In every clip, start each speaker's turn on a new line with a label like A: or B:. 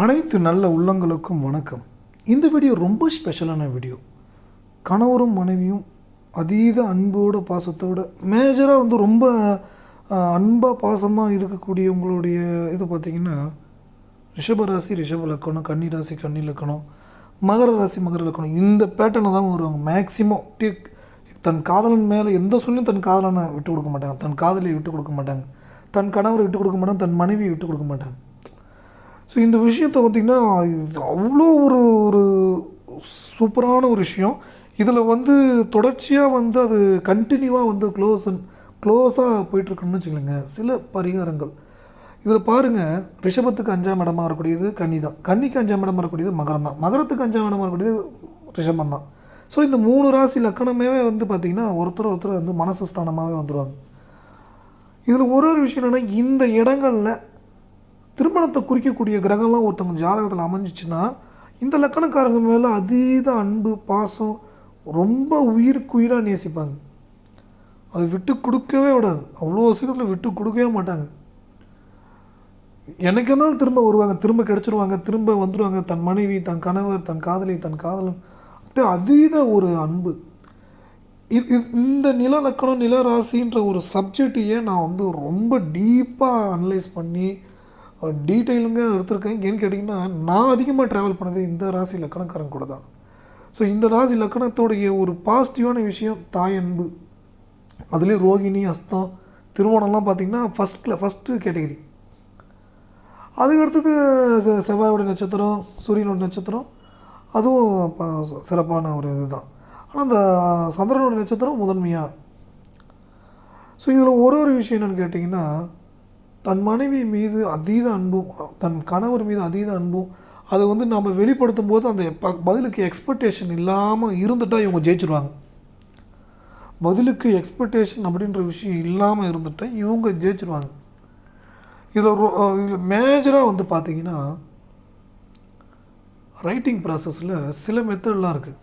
A: அனைத்து நல்ல உள்ளங்களுக்கும் வணக்கம். இந்த வீடியோ ரொம்ப ஸ்பெஷலான வீடியோ. கணவரும் மனைவியும் அதீத அன்போட பாசத்தோட மேஜராக ரொம்ப அன்பாக பாசமாக இருக்கக்கூடிய உங்களுடைய இது பார்த்திங்கன்னா ரிஷபராசி ரிஷப லக்கணம், கன்னி ராசி கன்னி லக்கணம், மகர ராசி மகர லக்கணம், இந்த பேட்டர்னை தான் வருவாங்க மேக்சிமம். தன் காதலன் மேலே எந்த சொல்லியும் தன் காதலனை விட்டு கொடுக்க மாட்டாங்க, தன் காதலியை விட்டு கொடுக்க மாட்டாங்க, தன் கணவரை விட்டு கொடுக்க மாட்டாங்க, தன் மனைவியை விட்டு கொடுக்க மாட்டாங்க. ஸோ இந்த விஷயத்தை பார்த்திங்கன்னா அவ்வளோ ஒரு ஒரு சூப்பரான ஒரு விஷயம். இதில் தொடர்ச்சியாக அது கண்டினியூவாக க்ளோஸாக போயிட்டுருக்குன்னு வச்சுக்கோங்க. சில பரிகாரங்கள் இதில் பாருங்கள். ரிஷபத்துக்கு 5ஆம் இடமாக வரக்கூடியது கன்னி தான், கன்னிக்கு 5ஆம் இடமாக வரக்கூடியது மகரம் தான், மகரத்துக்கு 5ஆம் இடமாக வரக்கூடியது ரிஷபம் தான். ஸோ இந்த 3 ராசி லக்கணமே பார்த்திங்கன்னா ஒருத்தர் மனசு ஸ்தானமாகவே வந்துடுவாங்க. இதில் ஒரு விஷயம் என்னென்னா, இந்த இடங்களில் திருமணத்தை குறிக்கக்கூடிய கிரகம்லாம் ஒருத்தவங்க ஜாதகத்தில் அமைஞ்சிச்சுன்னா இந்த லக்கணக்காரங்க மேலே அதீத அன்பு பாசம், ரொம்ப உயிராக நேசிப்பாங்க. அது விட்டு கொடுக்கவே விடாது, அவ்வளோ சீக்கிரத்தில் விட்டு கொடுக்கவே மாட்டாங்க. எனக்கு இருந்தாலும் திரும்ப வருவாங்க, திரும்ப கிடச்சிருவாங்க, திரும்ப வந்துடுவாங்க. தன் மனைவி, தன் கணவர், தன் காதலி, தன் காதலன், அப்படியே அதீத ஒரு அன்பு. இந்த நில லக்கணம் நில ராசின்ற ஒரு சப்ஜெக்டையே நான் ரொம்ப டீப்பாக அனலைஸ் பண்ணி டீட்டெயிலுங்க எடுத்திருக்கேன். ஏன்னு கேட்டிங்கன்னா, நான் அதிகமாக ட்ராவல் பண்ணது இந்த ராசி லக்கணக்காரங்க கூட தான். ஸோ இந்த ராசி லக்கணத்தோடைய ஒரு பாசிட்டிவான விஷயம் தாய் அன்பு. அதுலேயும் ரோகிணி, அஸ்தம், திருவோணம்லாம் பார்த்திங்கன்னா ஃபஸ்ட்டு கேட்டகரி. அதுக்கு அடுத்தது செவ்வாயோட நட்சத்திரம், சூரியனோட நட்சத்திரம், அதுவும் சிறப்பான ஒரு இது தான். ஆனால் அந்த சந்திரனோட நட்சத்திரம் முதன்மையாக. ஸோ இதில் ஒரு விஷயம் என்னென்னு கேட்டிங்கன்னா, தன் மனைவி மீது அதீத அன்பும் தன் கணவர் மீது அதீத அன்பும் அதை நம்ம வெளிப்படுத்தும் போது அந்த பதிலுக்கு எக்ஸ்பெக்டேஷன் இல்லாமல் இருந்துட்டால் இவங்க ஜெயிச்சிருவாங்க. பதிலுக்கு எக்ஸ்பெக்டேஷன் அப்படின்ற விஷயம் இல்லாமல் இருந்துட்டால் இவங்க ஜெயிச்சிருவாங்க. இதில் மேஜராக பார்த்திங்கன்னா ரைட்டிங் ப்ராசஸில் சில மெத்தட்லாம் இருக்குது.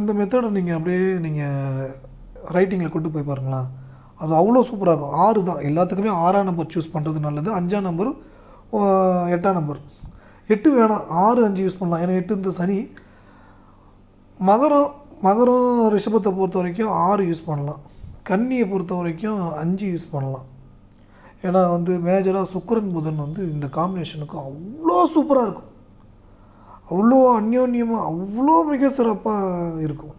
A: இந்த மெத்தடை நீங்கள் ரைட்டிங்கில் கொண்டு போய் பாருங்களா, அது அவ்வளோ சூப்பராக இருக்கும். 6 தான் எல்லாத்துக்குமே. 6ஆம் நம்பர் சூஸ் பண்ணுறது நல்லது. 5ஆம் நம்பர், 8ஆம் நம்பர். 8 வேணாம், 6 5 யூஸ் பண்ணலாம். ஏன்னா 8 இந்த சனி. மகரம் ரிஷபத்தை பொறுத்த வரைக்கும் 6 யூஸ் பண்ணலாம். கன்னியை பொறுத்த வரைக்கும் 5 யூஸ் பண்ணலாம். ஏன்னா மேஜராக சுக்கிரன் புதன் இந்த காம்பினேஷனுக்கு அவ்வளோ சூப்பராக இருக்கும், அவ்வளோ அந்யோன்யமாக, அவ்வளோ மிக சிறப்பாக இருக்கும்.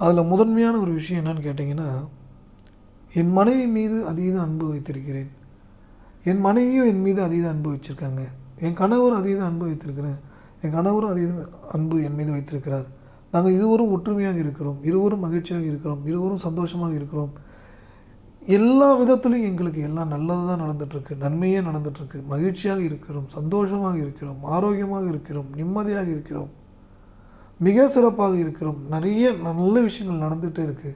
A: அதில் முதன்மையான ஒரு விஷயம் என்னென்னு கேட்டிங்கன்னா, என் மனைவி மீது அதீத அன்பு வைத்திருக்கிறேன், என் மனைவியும் என் மீது அதீத அன்பு வச்சுருக்காங்க, என் கணவர் அதீத அன்பு வைத்திருக்கிறேன், என் கணவரும் அதீத அன்பு என் மீது வைத்திருக்கிறார், நாங்கள் இருவரும் ஒற்றுமையாக இருக்கிறோம், இருவரும் மகிழ்ச்சியாக இருக்கிறோம், இருவரும் சந்தோஷமாக இருக்கிறோம், எல்லா விதத்துலையும் எங்களுக்கு எல்லாம் நல்லது தான் நடந்துகிட்ருக்கு, நன்மையே நடந்துகிட்ருக்கு, மகிழ்ச்சியாக இருக்கிறோம், சந்தோஷமாக இருக்கிறோம், ஆரோக்கியமாக இருக்கிறோம், நிம்மதியாக இருக்கிறோம், மிக சிறப்பாக இருக்கிறோம், நிறைய நல்ல விஷயங்கள் நடந்துகிட்டே இருக்குது,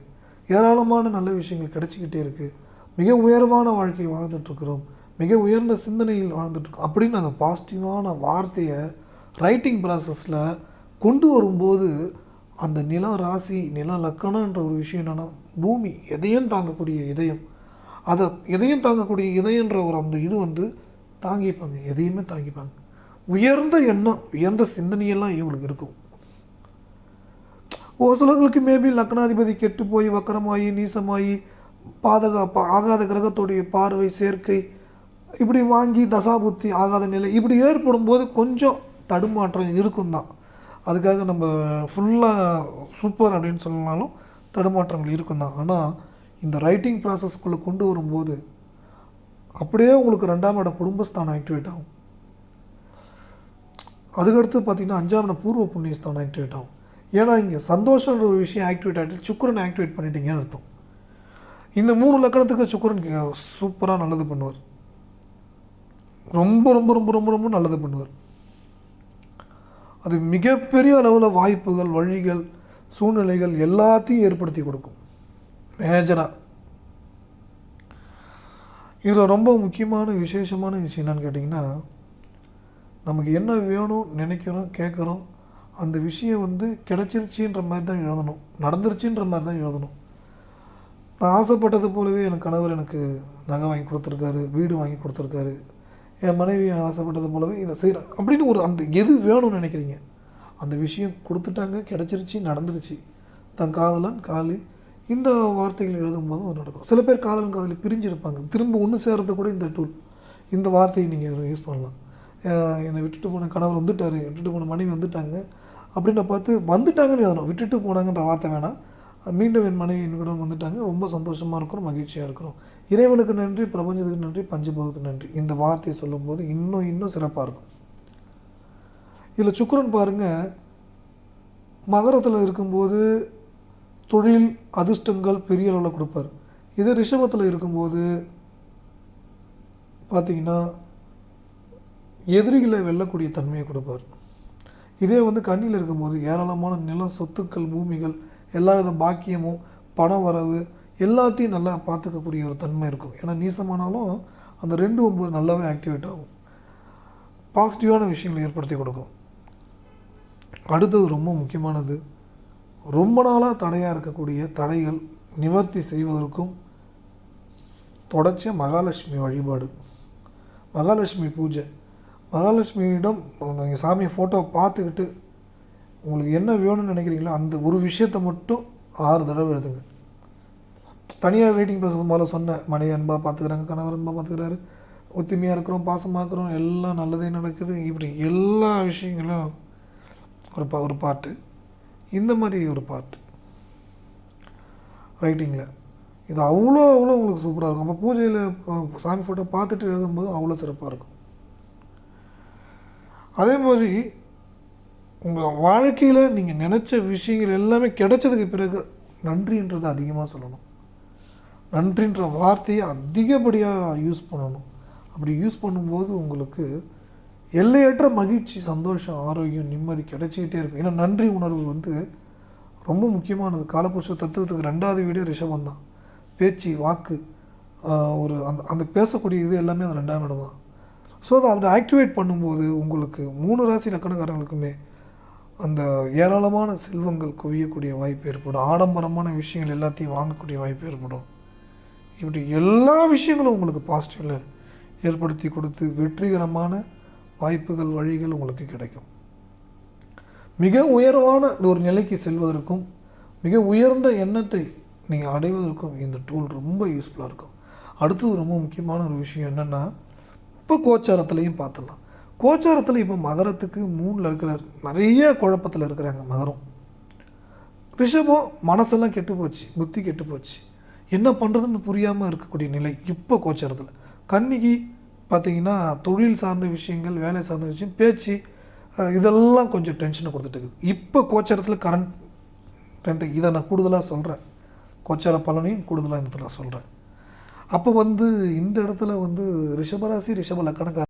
A: ஏராளமான நல்ல விஷயங்கள் கிடச்சிக்கிட்டே இருக்குது, மிக உயர்வான வாழ்க்கையை வாழ்ந்துட்டுருக்குறோம், மிக உயர்ந்த சிந்தனையில் வாழ்ந்துட்டுருக்கோம் அப்படின்னு அந்த பாசிட்டிவான வார்த்தையை ரைட்டிங் ப்ராசஸில் கொண்டு வரும்போது அந்த நில ராசி நில லக்கணன்ற ஒரு விஷயம் என்னென்னா, பூமி எதையும் தாங்கக்கூடிய இதயம், அதை எதையும் தாங்கக்கூடிய இதயன்ற ஒரு அந்த இது தாங்கிப்பாங்க, எதையுமே தாங்கிப்பாங்க. உயர்ந்த எண்ணம், உயர்ந்த சிந்தனையெல்லாம் இவங்களுக்கு இருக்கும். ஒரு சிலர்களுக்கு மேபி லக்னாதிபதி கெட்டு போய் வக்கரமாகி நீசமாகி ஆகாத கிரகத்துடைய பார்வை சேர்க்கை இப்படி வாங்கி தசாபுத்தி ஆகாத நிலை இப்படி ஏற்படும் போது கொஞ்சம் தடுமாற்றம் இருக்கும் தான். அதுக்காக நம்ம ஃபுல்லாக சூப்பர் அப்படின்னு சொல்லனாலும் தடுமாற்றங்கள் இருக்கும் தான். ஆனால் இந்த ரைட்டிங் ப்ராசஸ்க்குள்ளே கொண்டு வரும்போது அப்படியே உங்களுக்கு 2ஆம் இடம் குடும்பஸ்தானம் ஆக்டிவேட் ஆகும். அதுக்கடுத்து பார்த்திங்கன்னா 5ஆம் இடம் பூர்வ புண்ணியஸ்தானம் ஆக்டிவேட் ஆகும். ஏன்னா இங்கே சந்தோஷன்ற ஒரு விஷயம் ஆக்டிவேட் ஆகிட்டு சுக்கிரன் ஆக்டிவேட் பண்ணிட்டீங்கன்னு அர்த்தம். இந்த 3 லக்கணத்துக்கு சுக்கிரன் சூப்பராக நல்லது பண்ணுவார், ரொம்ப ரொம்ப ரொம்ப ரொம்ப ரொம்ப நல்லது பண்ணுவார். அது மிகப்பெரிய அளவில் வாய்ப்புகள், வழிகள், சூழ்நிலைகள் எல்லாத்தையும் ஏற்படுத்தி கொடுக்கும் மேஜராக. இதில் ரொம்ப முக்கியமான விசேஷமான விஷயம் என்னென்னு கேட்டிங்கன்னா, நமக்கு என்ன வேணும் நினைக்கிறோம் கேட்குறோம் அந்த விஷயம் கிடச்சிருச்சின்ற மாதிரி தான் எழுதணும், நடந்துருச்சுன்ற மாதிரி தான் எழுதணும். நான் ஆசைப்பட்டது போலவே என் கணவர் எனக்கு நகை வாங்கி கொடுத்துருக்காரு, வீடு வாங்கி கொடுத்துருக்காரு, என் மனைவி ஆசைப்பட்டது போலவே இதை செய்கிறேன் அப்படின்னு ஒரு அந்த எது வேணும்னு நினைக்கிறீங்க அந்த விஷயம் கொடுத்துட்டாங்க, கிடச்சிருச்சு, நடந்துருச்சு. தன் காதலன் காலி இந்த வார்த்தைகள் எழுதும்போது நடக்கும். சில பேர் காதலன் காதலி பிரிஞ்சிருப்பாங்க, திரும்ப ஒன்று சேர்றது கூட இந்த டூல், இந்த வார்த்தையை நீங்கள் யூஸ் பண்ணலாம். என்னை விட்டுட்டு போன கணவர் வந்துட்டார், விட்டுட்டு போன மனைவி வந்துட்டாங்க அப்படின்னு பார்த்து வந்துட்டாங்கன்னு எழுதணும். விட்டுட்டு போனாங்கன்ற வார்த்தை வேணாம். மீண்டும் என் மனைவி என்னிடம் வந்துட்டாங்க, ரொம்ப சந்தோஷமாக இருக்கிறோம், மகிழ்ச்சியாக இருக்கிறோம், இறைவனுக்கு நன்றி, பிரபஞ்சத்துக்கு நன்றி, பஞ்சபோகத்துக்கு நன்றி. இந்த வார்த்தையை சொல்லும்போது இன்னும் சிறப்பாக இருக்கும். இதில் சுக்கிரன் பாருங்கள், மகரத்தில் இருக்கும்போது தொழில் அதிர்ஷ்டங்கள் பெரிய அளவில் கொடுப்பார். இதே ரிஷபத்தில் இருக்கும்போது பார்த்திங்கன்னா எதிரிகளை வெல்லக்கூடிய தன்மையை கொடுப்பார். இதே கன்னியில் இருக்கும்போது ஏராளமான நிலம், சொத்துக்கள், பூமிகள், எல்லா வித பாக்கியமும், பண வரவு எல்லாத்தையும் நல்லா பார்த்துக்கக்கூடிய ஒரு தன்மை இருக்கும். ஏன்னா நீசமானாலும் அந்த 2-9 நல்லாவே ஆக்டிவேட் ஆகும், பாசிட்டிவான விஷயங்களை ஏற்படுத்தி கொடுக்கும். அடுத்தது ரொம்ப முக்கியமானது, ரொம்ப நாளாக தடையாக இருக்கக்கூடிய தடைகள் நிவர்த்தி செய்வதற்கும் தொடர்ச்சியாக மகாலட்சுமி வழிபாடு, மகாலட்சுமி பூஜை. மகாலட்சுமியிடம் நீங்கள் சாமி ஃபோட்டோவை பார்த்துக்கிட்டு உங்களுக்கு என்ன வேணும்னு நினைக்கிறீங்களோ அந்த ஒரு விஷயத்தை மட்டும் 6 தடவை எழுதுங்க. தனியார் ரைட்டிங் ப்ராசஸ் முதல்ல சொன்னேன், மனைவி அன்பாக பார்த்துக்கிறாங்க, கணவர் அன்பாக பார்த்துக்கிறாரு, ஒத்துமையாக இருக்கிறோம், பாசமாக்குறோம், எல்லாம் நல்லதே நடக்குது, இப்படி எல்லா விஷயங்களும் ஒரு பாட்டு. இந்த மாதிரி ஒரு பாட்டு ரைட்டிங்கில் இது அவ்வளோ உங்களுக்கு சூப்பராக இருக்கும். அப்போ பூஜையில் சாமி ஃபோட்டோ பார்த்துட்டு எழுதும்போது அவ்வளோ சிறப்பாக இருக்கும். அதே மாதிரி உங்கள் வாழ்க்கையில் நீங்கள் நினச்ச விஷயங்கள் எல்லாமே கிடைச்சதுக்கு பிறகு நன்றின்றதை அதிகமாக சொல்லணும். நன்றின்ற வார்த்தையை அதிகப்படியாக யூஸ் பண்ணணும். அப்படி யூஸ் பண்ணும்போது உங்களுக்கு எல்லையற்ற மகிழ்ச்சி, சந்தோஷம், ஆரோக்கியம், நிம்மதி கிடைச்சிக்கிட்டே இருக்கும். ஏன்னா நன்றி உணர்வு ரொம்ப முக்கியமானது. காலபுருஷ தத்துவத்துக்கு 2வது வீடே ரிஷபம் தான். பேச்சு, வாக்கு, ஒரு அந்த பேசக்கூடிய இது எல்லாமே அந்த 2ஆம் இடம் தான். ஸோ அதை ஆக்டிவேட் பண்ணும்போது உங்களுக்கு 3 ராசி லக்கணக்காரங்களுக்குமே அந்த ஏராளமான செல்வங்கள் குவியக்கூடிய வாய்ப்பு ஏற்படும். ஆடம்பரமான விஷயங்கள் எல்லாத்தையும் வாங்கக்கூடிய வாய்ப்பு ஏற்படும். இப்படி எல்லா விஷயங்களும் உங்களுக்கு பாசிட்டிவில் ஏற்படுத்தி கொடுத்து வெற்றிகரமான வாய்ப்புகள், வழிகள் உங்களுக்கு கிடைக்கும். மிக உயர்வான ஒரு நிலைக்கு செல்வதற்கும் மிக உயர்ந்த எண்ணத்தை நீங்கள் அடைவதற்கும் இந்த டூல் ரொம்ப யூஸ்ஃபுல்லாக இருக்கும். அடுத்தது ரொம்ப முக்கியமான ஒரு விஷயம் என்னென்னா, இப்போ கோச்சாரத்துலேயும் பார்த்துடலாம். கோச்சாரத்தில் இப்போ மகரத்துக்கு 3ல் இருக்கிறார், நிறைய குழப்பத்தில் இருக்கிறாங்க மகரம். ரிஷபம் மனசெல்லாம் கெட்டு போச்சு, புத்தி கெட்டு போச்சு, என்ன பண்ணுறதுன்னு புரியாமல் இருக்கக்கூடிய நிலை இப்போ கோச்சாரத்தில். கன்னிக்கு பார்த்திங்கன்னா தொழில் சார்ந்த விஷயங்கள், வேலை சார்ந்த விஷயம், பேச்சு, இதெல்லாம் கொஞ்சம் டென்ஷனை கொடுத்துட்டு இருக்குது. இப்போ கோச்சாரத்தில் கரண்ட் இதை நான் கூடுதலாக சொல்கிறேன், கோச்சார பலனையும் கூடுதலாக இந்த இடத்துல சொல்கிறேன். அப்போ இந்த இடத்துல ரிஷபராசி ரிஷப லக்கணக்காரங்க